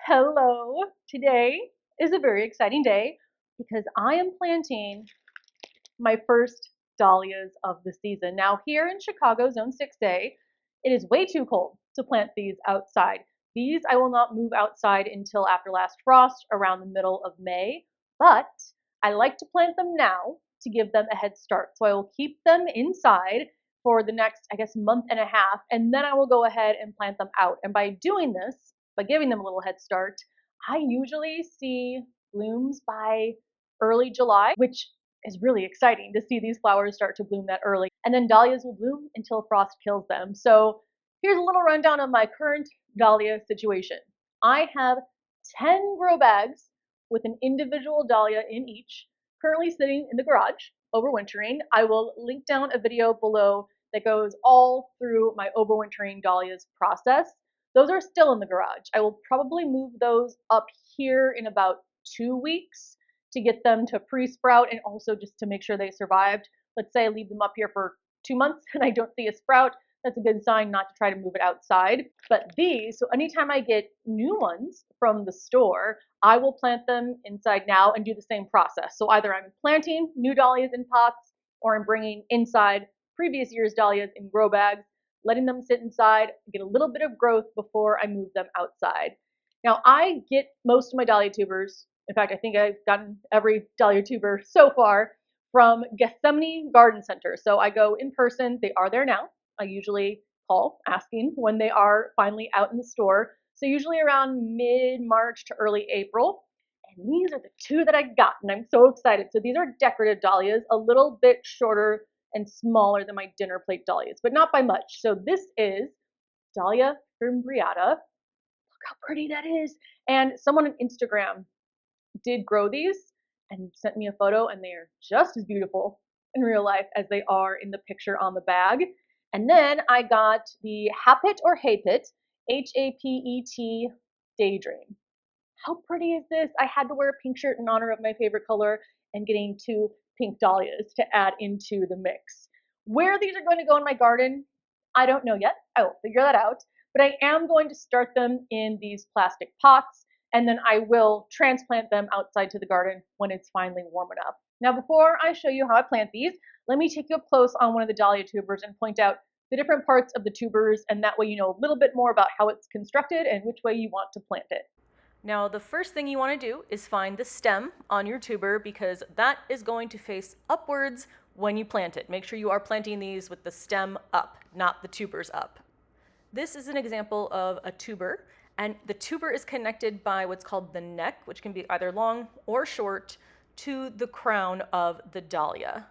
Hello. Today is a very exciting day because I am planting my first dahlias of the season. Now, here in Chicago, Zone 6A, it is way too cold to plant these outside. These I will not move outside until after last frost around the middle of May, but I like to plant them now to give them a head start. So I will keep them inside for the next, I guess, month and a half, and then I will go ahead and plant them out. And by doing this, by giving them a little head start, I usually see blooms by early July, which is really exciting to see these flowers start to bloom that early. And then dahlias will bloom until frost kills them. So here's a little rundown of my current dahlia situation. I have 10 grow bags with an individual dahlia in each, currently sitting in the garage, overwintering. I will link down a video below that goes all through my overwintering dahlias process. Those are still in the garage. I will probably move those up here in about 2 weeks to get them to pre-sprout and also just to make sure they survived. Let's say I leave them up here for 2 months and I don't see a sprout. That's a good sign not to try to move it outside. But these, so anytime I get new ones from the store, I will plant them inside now and do the same process. So either I'm planting new dahlias in pots or I'm bringing inside previous year's dahlias in grow bags, letting them sit inside, get a little bit of growth before I move them outside. Now I get most of my dahlia tubers, in fact, I think I've gotten every dahlia tuber so far from Gethsemane Garden Center. So I go in person, they are there now. I usually call asking when they are finally out in the store. So usually around mid-March to early April. And these are the two that I got, and I'm so excited. So these are decorative dahlias, a little bit shorter and smaller than my dinner plate dahlias, but not by much. So this is Dahlia fimbriata. Look how pretty that is. And someone on Instagram did grow these and sent me a photo, and they are just as beautiful in real life as they are in the picture on the bag. And then I got the Hapit or Hapit, Hapet Daydream. How pretty is this? I had to wear a pink shirt in honor of my favorite color and getting two pink dahlias to add into the mix. Where these are going to go in my garden, I don't know yet. I will figure that out. But I am going to start them in these plastic pots, and then I will transplant them outside to the garden when it's finally warm enough. Now, before I show you how I plant these, let me take you up close on one of the dahlia tubers and point out the different parts of the tubers, and that way you know a little bit more about how it's constructed and which way you want to plant it. Now, the first thing you want to do is find the stem on your tuber because that is going to face upwards when you plant it. Make sure you are planting these with the stem up, not the tubers up. This is an example of a tuber, and the tuber is connected by what's called the neck, which can be either long or short, to the crown of the dahlia.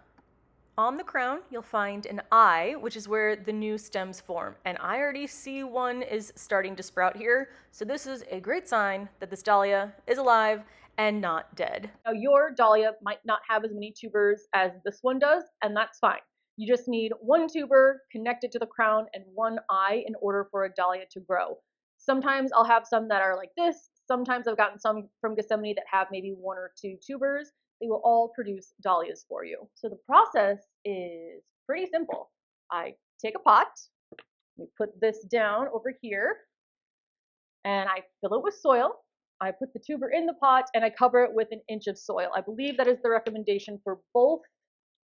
On the crown, you'll find an eye, which is where the new stems form. And I already see one is starting to sprout here. So this is a great sign that this dahlia is alive and not dead. Now your dahlia might not have as many tubers as this one does, and that's fine. You just need one tuber connected to the crown and one eye in order for a dahlia to grow. Sometimes I'll have some that are like this. Sometimes I've gotten some from Gethsemane that have maybe one or two tubers. They will all produce dahlias for you. So the process is pretty simple. I take a pot, we put this down over here, and I fill it with soil. I put the tuber in the pot and I cover it with an inch of soil. I believe that is the recommendation for both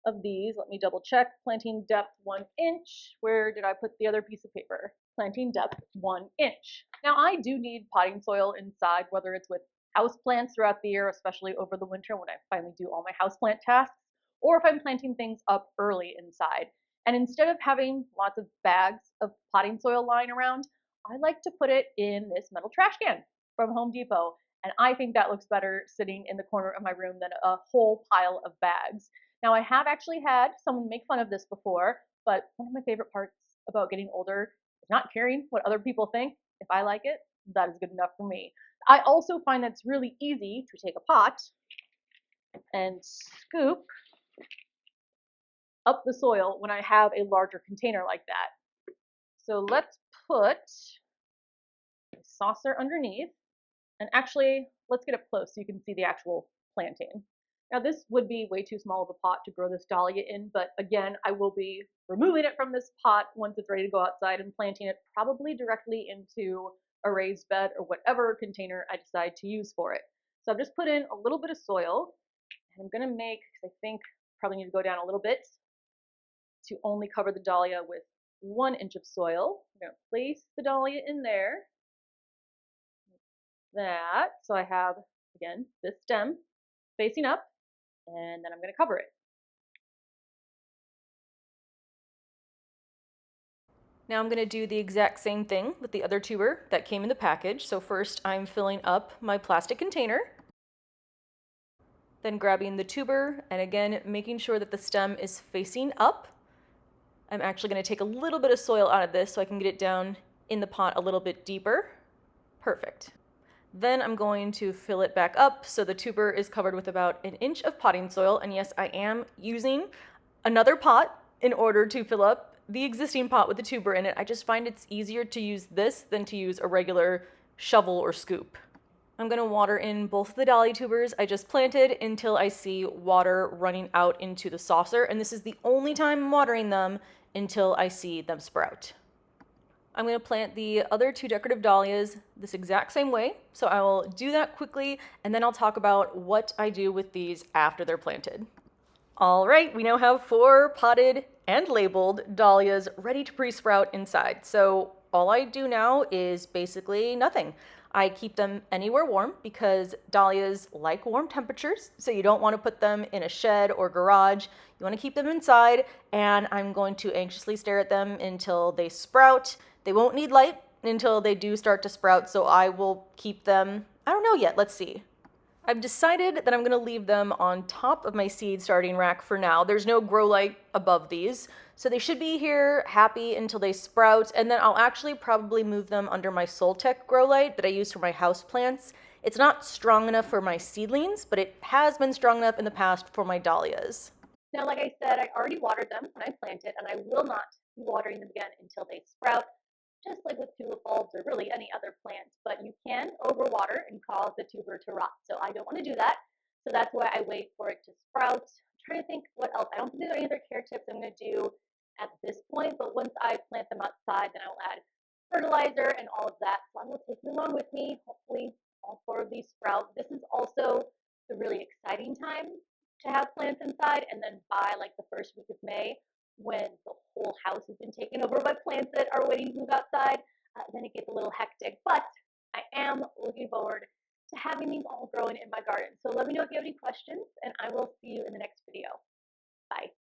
of these. Let me double check. Planting depth 1 inch. Where did I put the other piece of paper? Planting depth 1 inch. Now I do need potting soil inside, whether it's with houseplants throughout the year, especially over the winter when I finally do all my houseplant tasks, or if I'm planting things up early inside. And instead of having lots of bags of potting soil lying around, I like to put it in this metal trash can from Home Depot. And I think that looks better sitting in the corner of my room than a whole pile of bags. Now, I have actually had someone make fun of this before, but one of my favorite parts about getting older is not caring what other people think. If I like it, that is good enough for me. I also find that it's really easy to take a pot and scoop up the soil when I have a larger container like that. So let's put a saucer underneath, and actually, let's get up close so you can see the actual planting. Now this would be way too small of a pot to grow this dahlia in, but again, I will be removing it from this pot once it's ready to go outside and planting it probably directly into a raised bed or whatever container I decide to use for it. So I've just put in a little bit of soil, and I'm gonna make, because I think probably need to go down a little bit to only cover the dahlia with 1 inch of soil. I'm gonna place the dahlia in there, like that. So I have, again, this stem facing up, and then I'm gonna cover it. Now I'm going to do the exact same thing with the other tuber that came in the package. So first I'm filling up my plastic container, then grabbing the tuber and again making sure that the stem is facing up. I'm actually going to take a little bit of soil out of this so I can get it down in the pot a little bit deeper. Perfect. Then I'm going to fill it back up so the tuber is covered with about 1 inch of potting soil. And yes, I am using another pot in order to fill up the existing pot with the tuber in it. I just find it's easier to use this than to use a regular shovel or scoop. I'm going to water in both of the dahlia tubers I just planted until I see water running out into the saucer, and this is the only time I'm watering them until I see them sprout. I'm going to plant the other 2 decorative dahlias this exact same way, so I will do that quickly and then I'll talk about what I do with these after they're planted. All right, we now have 4 potted and labeled dahlias ready to pre-sprout inside. So all I do now is basically nothing. I keep them anywhere warm because dahlias like warm temperatures, so you don't want to put them in a shed or garage. You want to keep them inside, and I'm going to anxiously stare at them until they sprout. They won't need light until they do start to sprout, so I will keep them, I don't know yet, let's see. I've decided that I'm going to leave them on top of my seed starting rack for now. There's no grow light above these, so they should be here happy until they sprout, and then I'll actually probably move them under my Soltech grow light that I use for my house plants. It's not strong enough for my seedlings, but it has been strong enough in the past for my dahlias. Now, like I said, I already watered them when I planted, and I will not be watering them again until they sprout, just like with tulip bulbs or really any other plants. But you can overwater and cause the tuber to rot. So I don't want to do that. So that's why I wait for it to sprout. I'm trying to think what else. I don't think there are any other care tips I'm going to do at this point. But once I plant them outside, then I'll add fertilizer and all of that. So I'm going to take them along with me. Hopefully all 4 of these sprout. This is also the really exciting time to have plants inside. And then by like the first week of May, when the whole house has been taken over by plants that are waiting to move outside, then it gets a little hectic. But I am looking forward to having these all growing in my garden. So let me know if you have any questions, and I will see you in the next video. Bye.